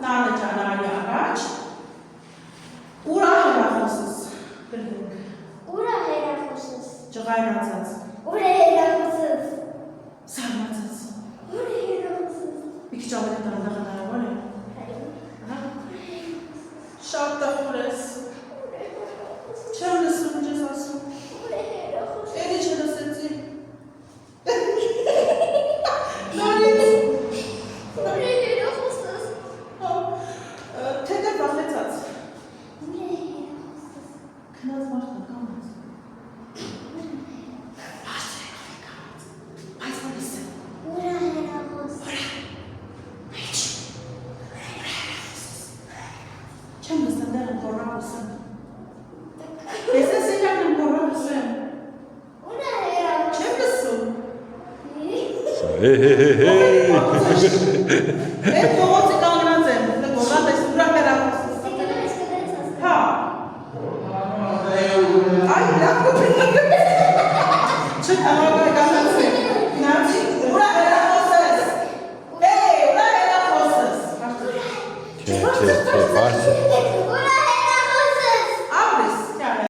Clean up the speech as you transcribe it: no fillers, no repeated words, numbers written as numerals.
Նանը ջանարի առաջ։ Ուրա հերախոսս։ Գրնենք։ Ուրա հերախոսս։ Ջղայրացած։ Ուրա հերախոսս։ Սարմացած։ Ուրա հերախոսս։ Մի քիչ ավելի դանդաղ հնարավոր է։ Շատ տխուր ես։ Չեմ լսում ինչ ես ասում։ Ուրա հերախոսս։ Էլի չլսեցի։ Նորից։ Ուրա հերախոսս։ Թե վախեցած։ Ուրա հերախոսս։ Քնած մարդը կամած։ Ուրա հերախոսս։ Չեմ լսում դեռ կորավ լսեմ։ Ես ես իրակ եմ կորավ լսեմ։ Ուրա հերախոսս։ Չեմ լսում։ Այդ կողոցի կանգնած եմ, կողատ ես ուրա հերախոսս։ Հա։ Այ լավ կոպրինակ չտաղագայ կանգնած եմ։ Նացի, ուրա հերախոսս։ Ուրա հերախոսս։ Չէ, բարձր։